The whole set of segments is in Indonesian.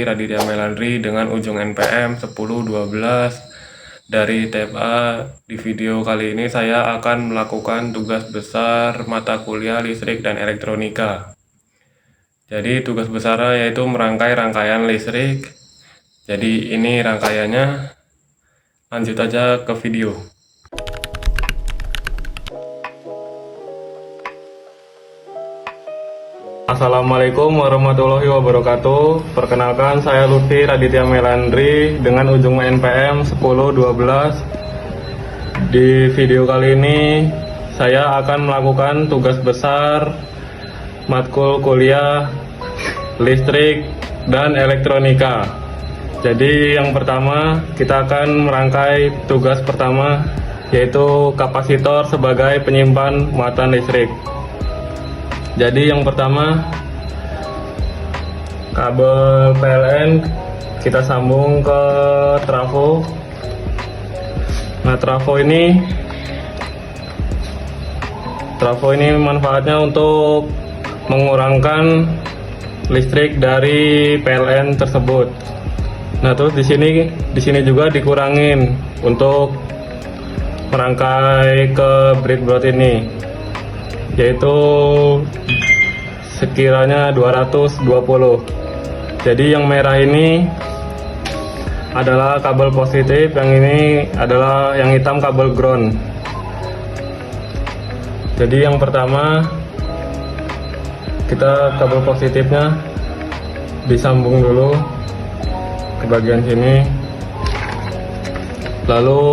Raditya Melandri dengan ujung NPM 1012 dari tab A. Di video kali ini saya akan melakukan tugas besar mata kuliah listrik dan elektronika. Jadi tugas besarnya yaitu merangkai rangkaian listrik. Jadi ini rangkaiannya, lanjut aja ke video. Assalamualaikum warahmatullahi wabarakatuh. Perkenalkan, saya Lutfi Raditya Melandri dengan ujung NPM 1012. Di video kali ini saya akan melakukan tugas besar matkul kuliah listrik dan elektronika. Jadi yang pertama kita akan merangkai tugas pertama, yaitu kapasitor sebagai penyimpan muatan listrik. Jadi yang pertama, kabel PLN kita sambung ke trafo. Nah, trafo ini manfaatnya untuk mengurangkan listrik dari PLN tersebut. Nah, terus di sini juga dikurangin untuk merangkai ke breadboard ini, yaitu sekiranya 220. Jadi yang merah ini adalah kabel positif, yang ini adalah yang hitam kabel ground. Jadi yang pertama, kita kabel positifnya disambung dulu ke bagian sini, lalu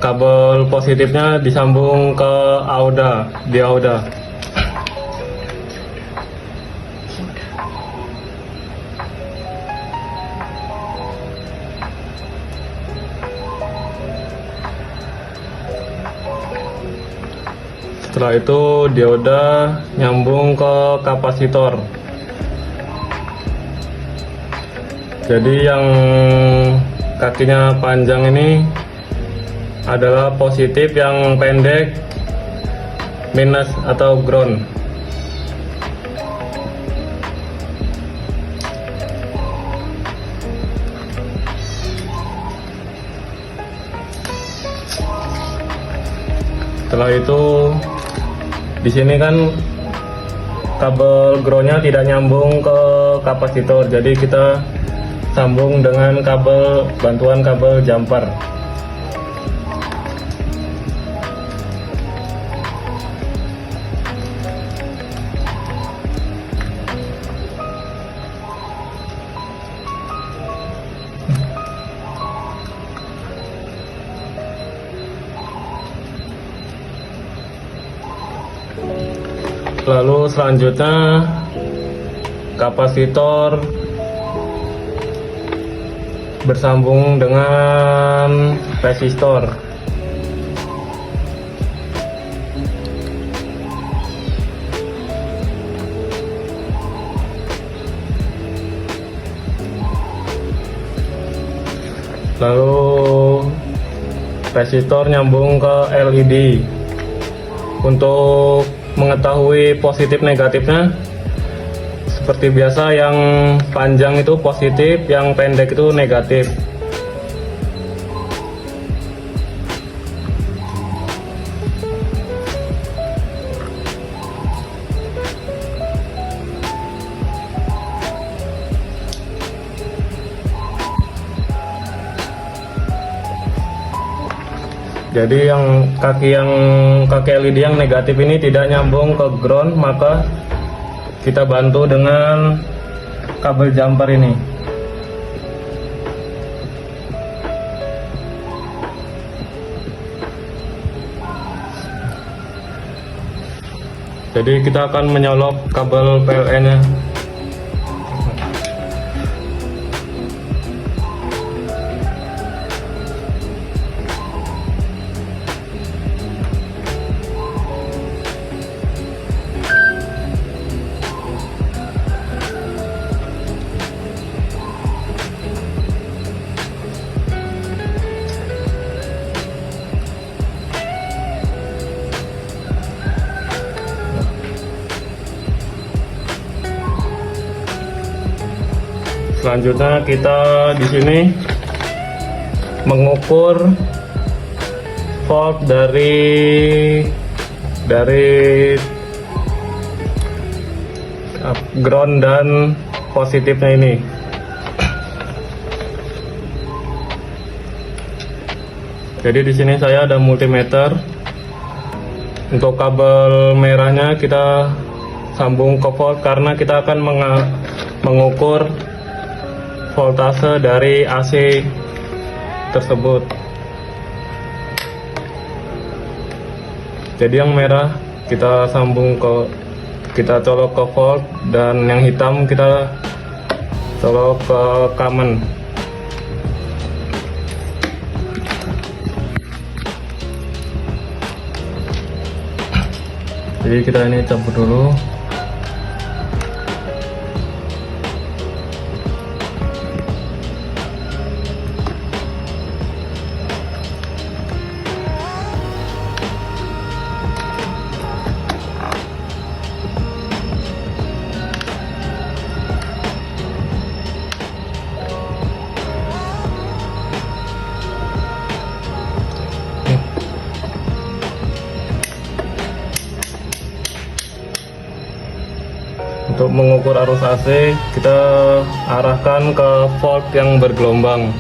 kabel positifnya disambung ke dioda. Setelah itu dioda nyambung ke kapasitor. Jadi yang kakinya panjang ini adalah positif, yang pendek minus atau ground. Setelah itu di sini kan kabel groundnya tidak nyambung ke kapasitor, jadi kita sambung dengan bantuan kabel jumper. Lalu selanjutnya kapasitor bersambung dengan resistor. Lalu resistor nyambung ke LED. Untuk mengetahui positif negatifnya, seperti biasa, yang panjang itu positif, yang pendek itu negatif. Jadi yang kaki LED yang negatif ini tidak nyambung ke ground, maka kita bantu dengan kabel jumper ini. Jadi kita akan menyolok kabel PLN-nya. Selanjutnya kita di sini mengukur volt dari ground dan positifnya ini. Jadi di sini saya ada multimeter. Untuk kabel merahnya kita sambung ke volt karena kita akan mengukur voltase dari AC tersebut. Jadi yang merah kita colok ke volt dan yang hitam kita colok ke common. Jadi kita ini campur dulu. Untuk mengukur arus AC, kita arahkan ke volt yang bergelombang.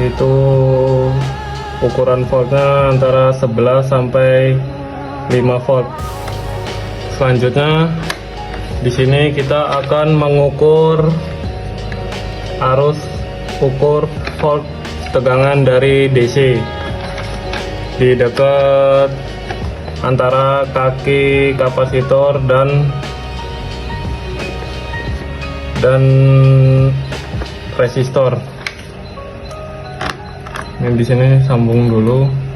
Itu ukuran voltnya antara 11 sampai 5 volt. Selanjutnya di sini kita akan mengukur volt tegangan dari DC di dekat antara kaki kapasitor dan resistor. Ini di sini sambung dulu.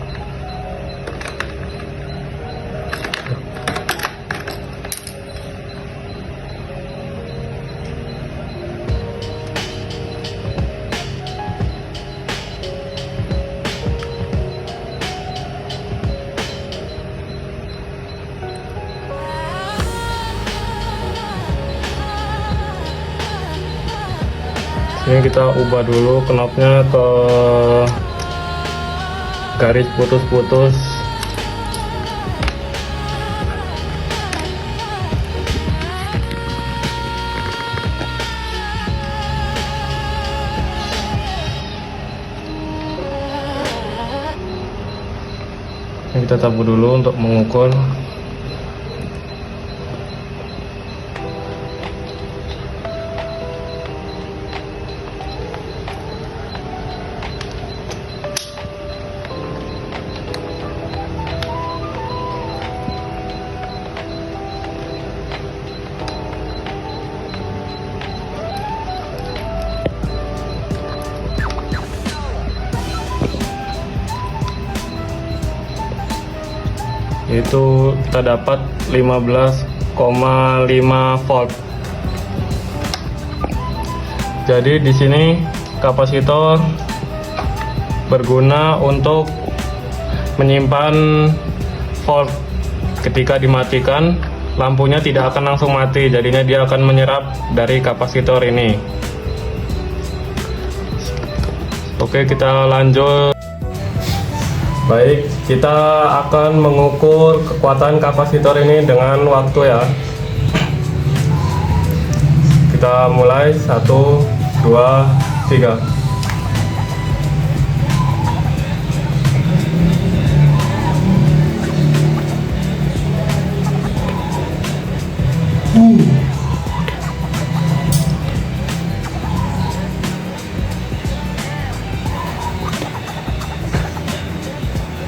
Ini kita ubah dulu knopnya ke garis putus-putus. Ini kita tabur dulu untuk mengukur. Itu kita dapat 15,5 volt. Jadi di sini kapasitor berguna untuk menyimpan volt. Ketika dimatikan, lampunya tidak akan langsung mati, jadinya dia akan menyerap dari kapasitor ini. Oke, kita lanjut. Baik, kita akan mengukur kekuatan kapasitor ini dengan waktu ya. Kita mulai 1, 2, 3.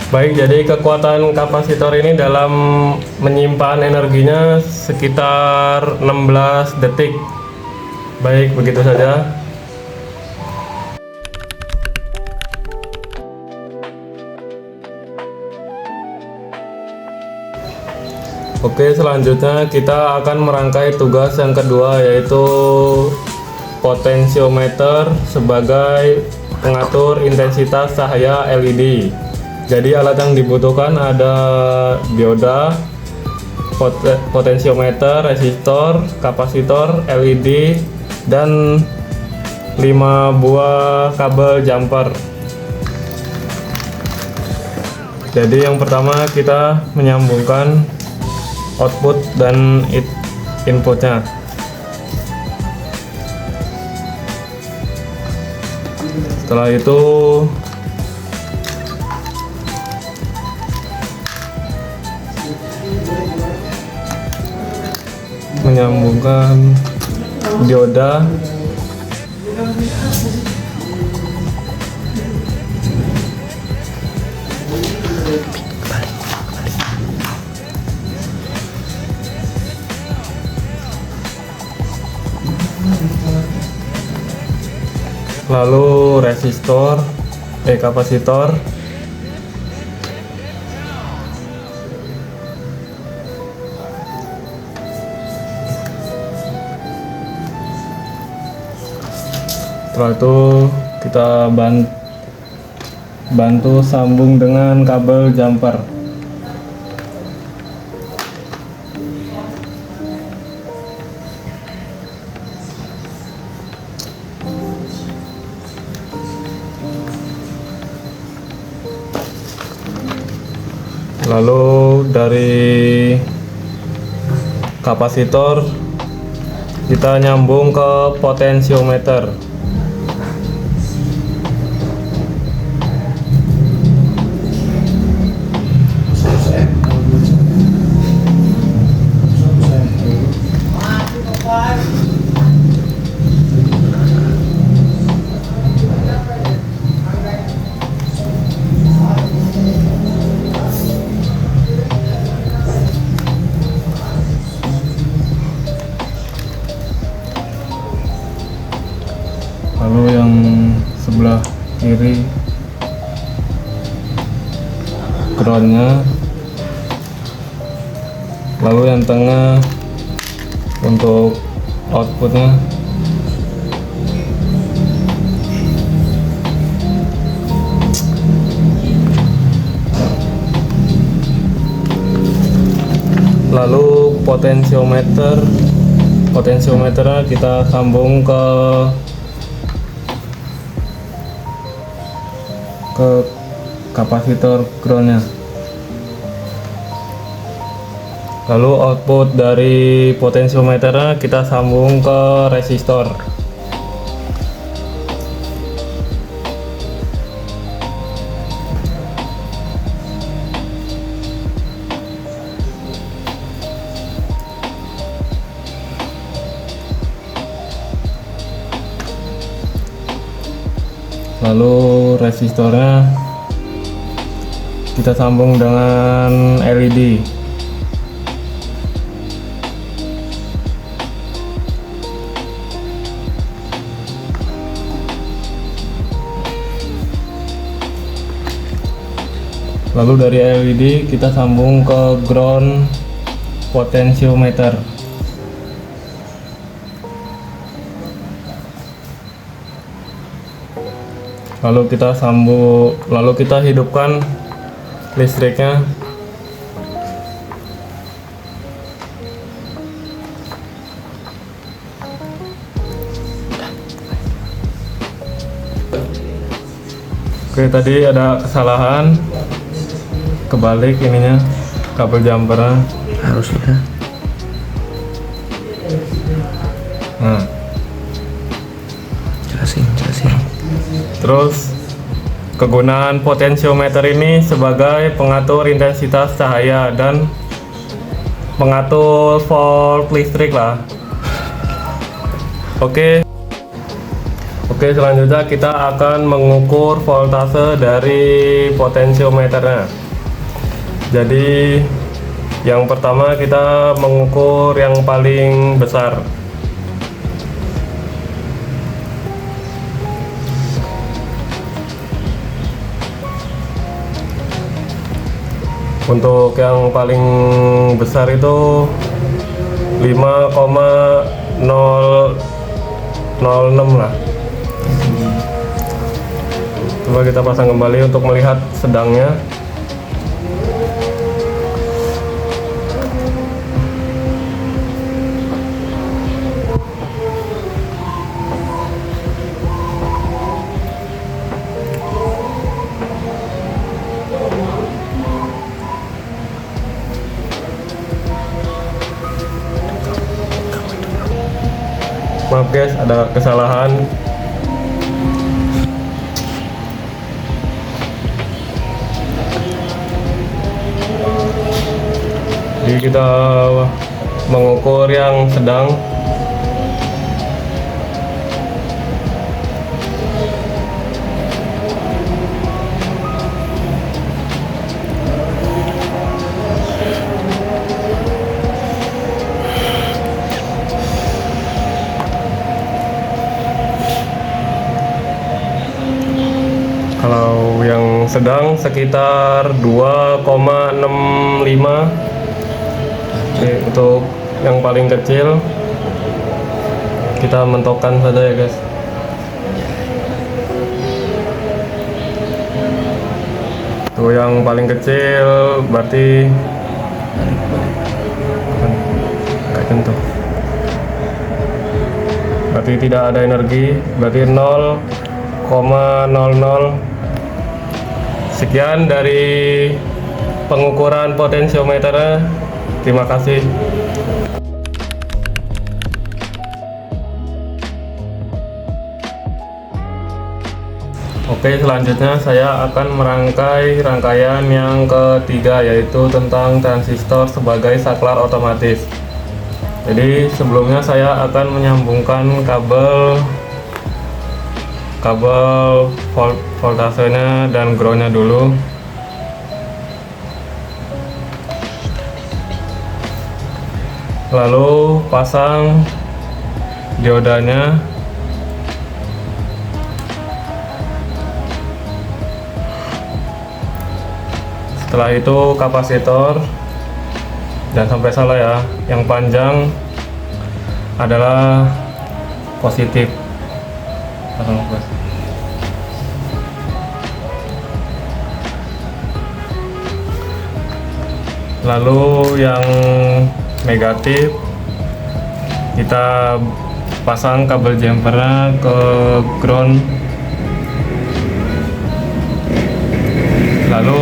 Baik, jadi kekuatan kapasitor ini dalam menyimpan energinya sekitar 16 detik. Baik, begitu saja. Oke, selanjutnya kita akan merangkai tugas yang kedua, yaitu potensiometer sebagai pengatur intensitas cahaya LED. Jadi alat yang dibutuhkan ada dioda, potensiometer, resistor, kapasitor, LED, dan 5 buah kabel jumper. Jadi yang pertama kita menyambungkan output dan inputnya. Setelah itu menyambungkan dioda, lalu resistor, kapasitor, setelah itu kita bantu sambung dengan kabel jumper. Lalu dari kapasitor kita nyambung ke potensiometer. Lalu yang sebelah kiri groundnya, lalu yang tengah untuk outputnya. Lalu potensiometernya kita sambung ke kapasitor groundnya. Lalu output dari potensiometernya kita sambung ke resistor. Lalu resistornya kita sambung dengan LED. Lalu dari LED kita sambung ke ground potensiometer. Lalu kita hidupkan listriknya. Oke, tadi ada kesalahan, kebalik ininya kabel jumpernya harusnya. Nah, Jelasin. terus kegunaan potensiometer ini sebagai pengatur intensitas cahaya dan pengatur volt listrik lah. Oke, selanjutnya kita akan mengukur voltase dari potensiometernya. Jadi yang pertama kita mengukur yang paling besar. Untuk yang paling besar itu 5,0 0,6 lah. Coba kita pasang kembali untuk melihat sedangnya. Maaf guys, ada kesalahan. Jadi kita mengukur yang sedang. Kalau yang sedang sekitar 2,65. Oke, untuk yang paling kecil kita mentokkan saja ya guys. Tuh yang paling kecil berarti kayak gitu. Berarti tidak ada energi, berarti 0,00. Sekian dari pengukuran potensiometernya. Terima kasih. Oke, selanjutnya saya akan merangkai rangkaian yang ketiga, yaitu tentang transistor sebagai saklar otomatis. Jadi sebelumnya saya akan menyambungkan kabel voltasenya dan groundnya dulu. Lalu pasang diodanya. Setelah itu kapasitor. Jangan sampai salah ya, yang panjang adalah positif. Lalu yang negatif kita pasang kabel jumpernya ke ground. Lalu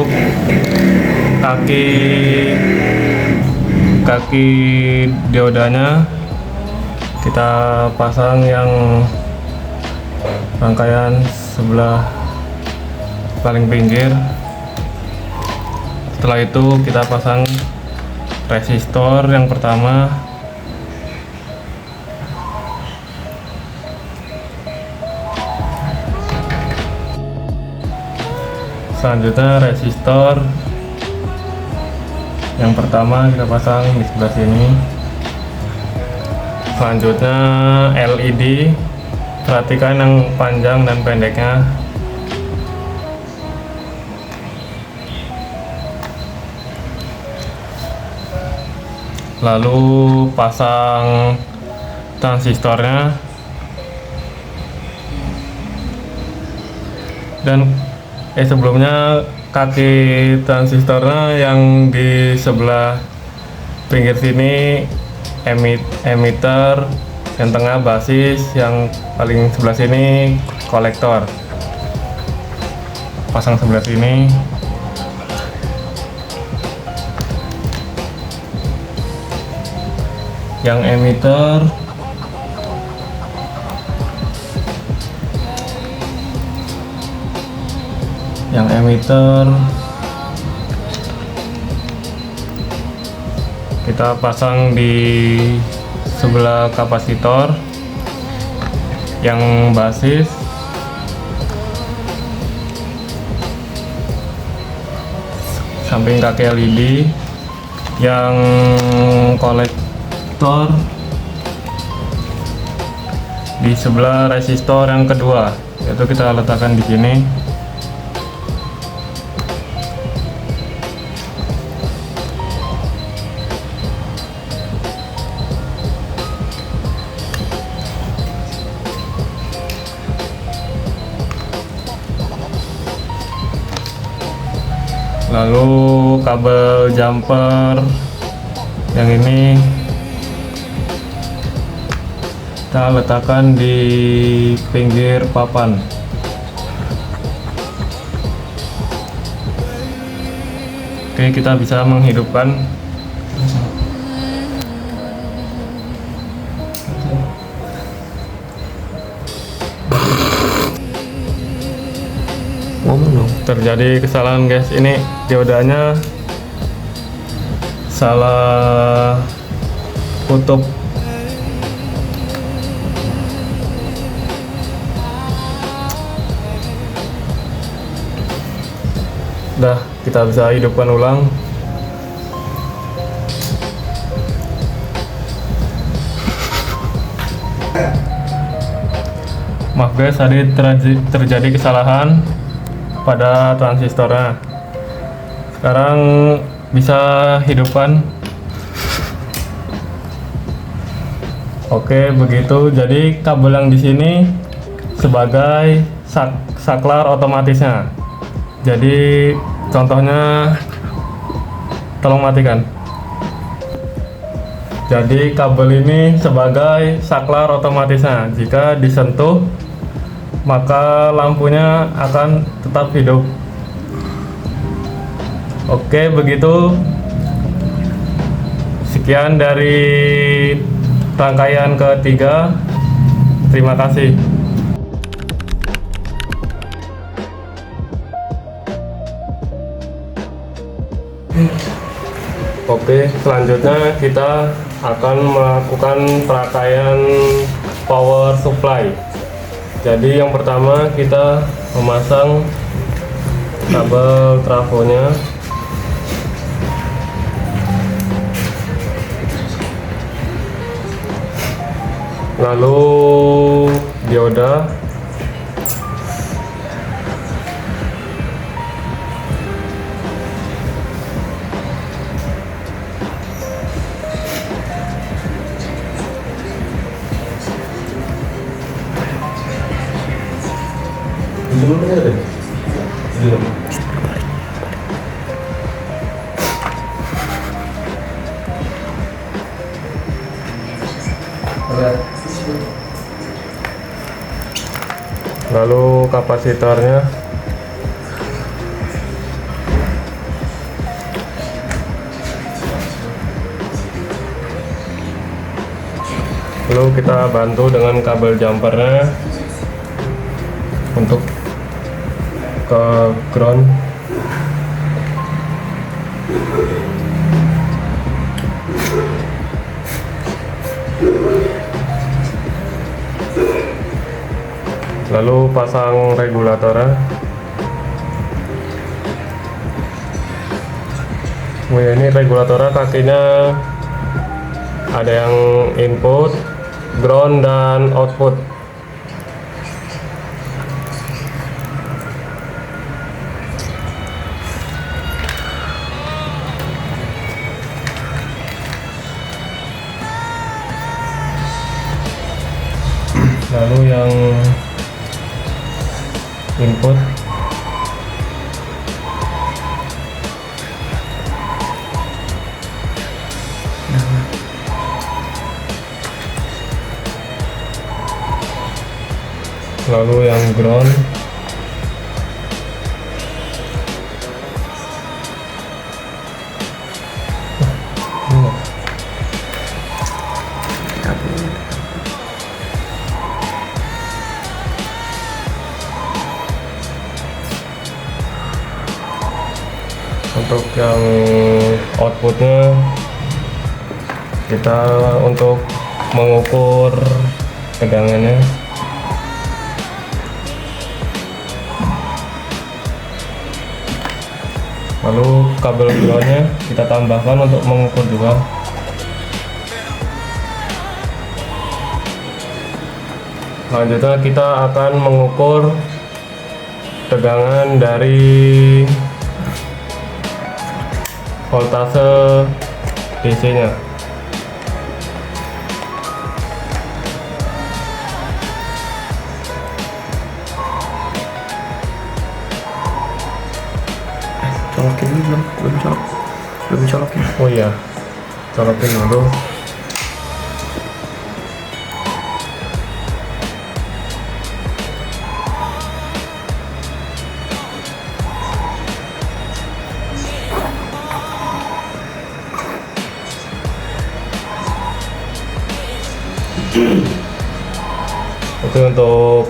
kaki diodanya kita pasang yang rangkaian sebelah paling pinggir. Setelah itu kita pasang resistor yang pertama. Selanjutnya resistor yang pertama kita pasang di sebelah sini. Selanjutnya LED, perhatikan yang panjang dan pendeknya. Lalu pasang transistornya, dan sebelumnya kaki transistornya yang di sebelah pinggir sini emitter, yang tengah basis, yang paling sebelah sini kolektor. Pasang sebelah sini. Yang emitter kita pasang di sebelah kapasitor. Yang basis samping kaki LED. Yang kolektor di sebelah resistor yang kedua, yaitu kita letakkan di sini. Lalu kabel jumper yang ini kita letakkan di pinggir papan. Oke, kita bisa menghidupkan. Terjadi kesalahan guys, ini diodanya salah kutub. Udah, kita bisa hidupkan ulang. Maaf guys, tadi terjadi kesalahan pada transistornya. Sekarang bisa hidupkan. Oke, begitu. Jadi kabel yang di sini sebagai saklar otomatisnya. Jadi contohnya, tolong matikan. Jadi kabel ini sebagai saklar otomatisnya. Jika disentuh, maka lampunya akan tetap hidup. Oke, begitu. Sekian dari rangkaian ketiga. Terima kasih. Oke, selanjutnya kita akan melakukan perakaian power supply. Jadi yang pertama kita memasang kabel trafonya. Lalu dioda. Lalu kapasitornya. Lalu kita bantu dengan kabel jumpernya untuk ke ground. Lalu pasang regulatornya. Ini regulatornya kakinya ada yang input, ground, dan output. Lalu yang input lalu yang ground untuk yang outputnya kita untuk mengukur tegangannya. Lalu kabel groundnya kita tambahkan untuk mengukur juga. Selanjutnya kita akan mengukur tegangan dari voltase DC-nya. colokin dulu, belum colokin. Oh iya, colokin dulu. Oke, untuk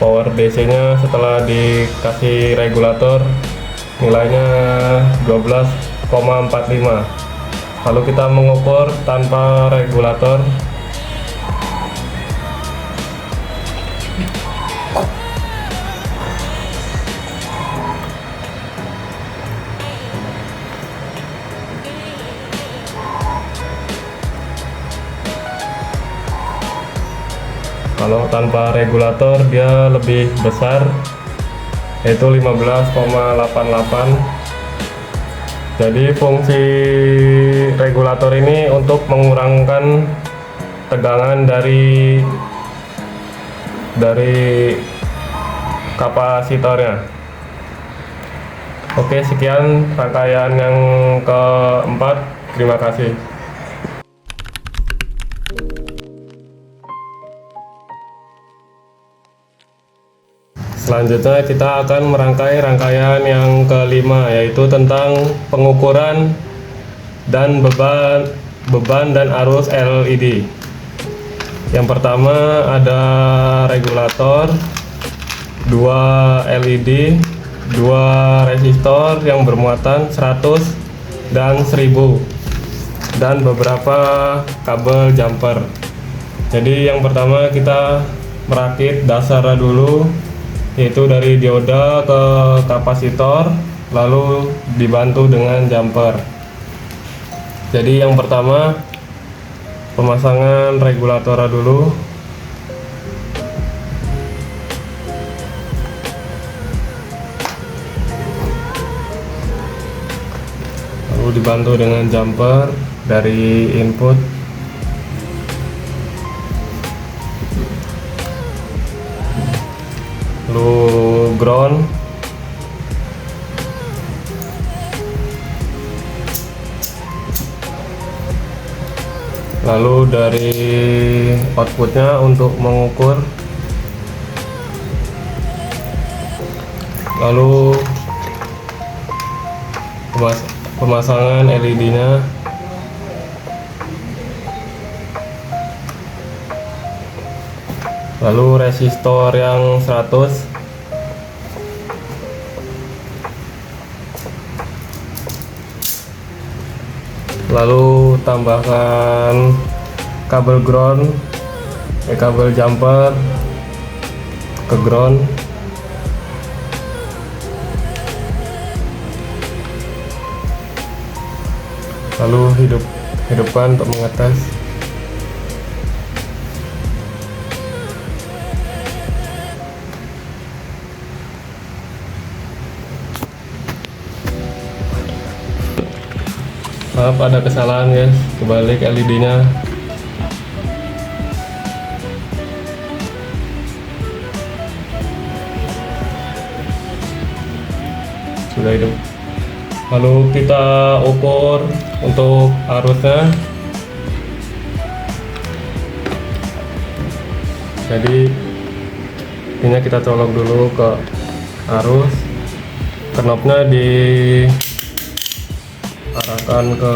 power DC nya setelah dikasih regulator nilainya 12,45. Lalu kita mengukur tanpa regulator. Kalau tanpa regulator dia lebih besar, yaitu 15,88. Jadi fungsi regulator ini untuk mengurangkan tegangan dari kapasitornya. Oke, sekian rangkaian yang keempat. Terima kasih. Selanjutnya kita akan merangkai rangkaian yang kelima, yaitu tentang pengukuran dan beban dan arus LED. Yang pertama ada regulator, 2 LED, 2 resistor yang bermuatan 100 dan 1000, dan beberapa kabel jumper. Jadi yang pertama kita merakit dasarnya dulu, yaitu dari dioda ke kapasitor, lalu dibantu dengan jumper. Jadi yang pertama pemasangan regulatornya dulu. Lalu dibantu dengan jumper dari input. Lalu ground, lalu dari outputnya untuk mengukur, lalu pemasangan LED-nya, lalu resistor yang 100, lalu tambahkan kabel ground, kabel jumper ke ground, lalu hidupkan untuk mengetes. Maaf ada kesalahan guys, kebalik LED-nya. Sudah hidup. Lalu kita ukur untuk arusnya. Jadi ini kita colok dulu ke arus, knopnya diarahkan ke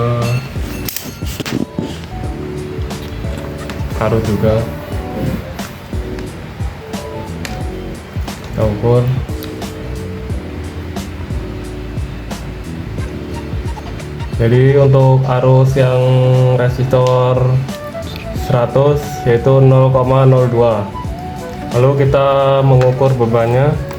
arus juga. Kita ukur. Jadi untuk arus yang resistor 100 yaitu 0,02. Lalu kita mengukur bebannya.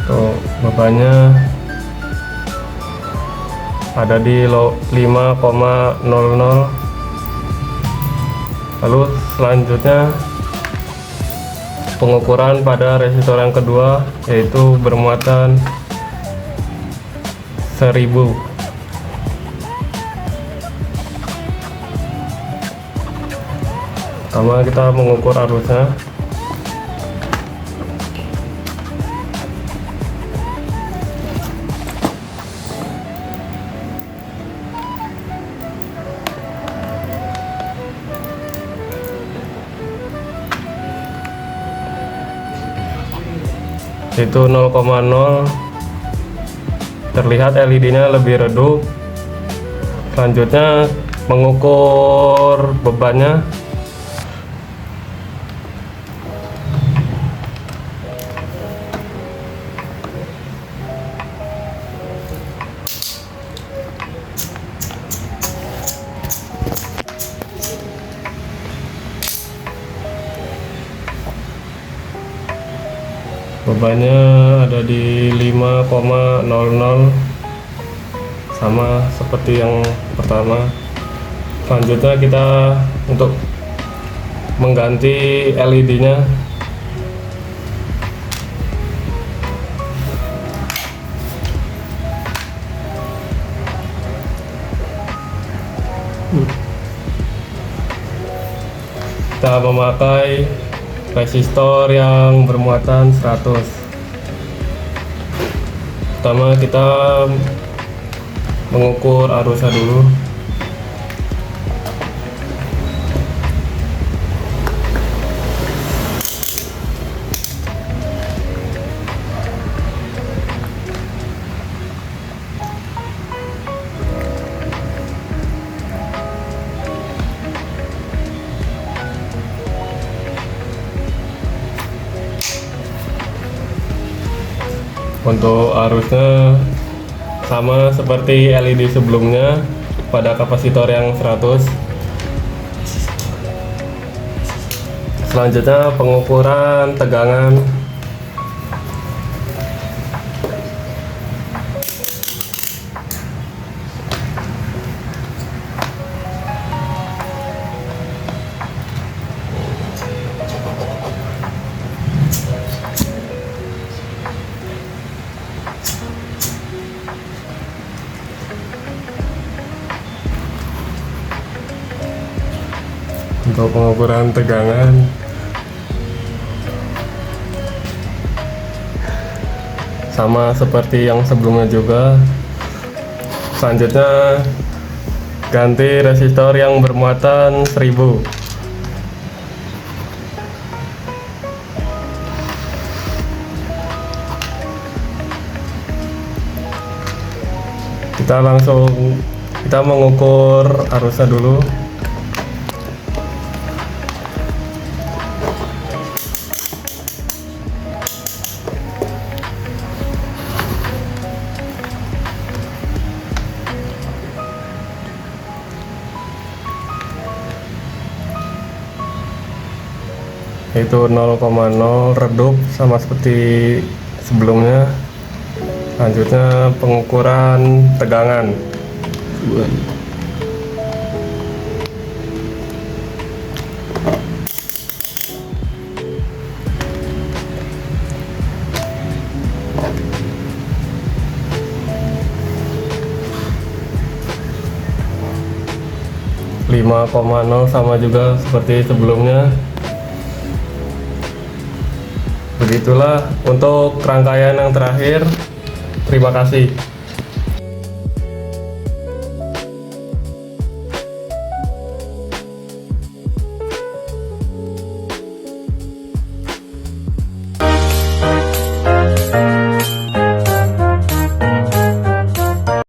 Tuh, bebannya ada di 5,00. Lalu selanjutnya pengukuran pada resistor yang kedua, yaitu bermuatan 1000. Pertama kita mengukur arusnya. Itu 0,0, terlihat LED-nya lebih redup. Selanjutnya mengukur bebannya. Bebannya ada di 5,00, sama seperti yang pertama. Selanjutnya kita untuk mengganti LED-nya. Kita memakai resistor yang bermuatan 100. Pertama kita mengukur arusnya dulu. Untuk arusnya sama seperti LED sebelumnya pada kapasitor yang 100. Selanjutnya pengukuran tegangan. Untuk pengukuran tegangan sama seperti yang sebelumnya juga. Selanjutnya ganti resistor yang bermuatan 1000. Kita mengukur arusnya dulu. Itu 0,0 redup sama seperti sebelumnya. Selanjutnya pengukuran tegangan. 5,0 sama juga seperti sebelumnya. Begitulah untuk rangkaian yang terakhir. Terima kasih.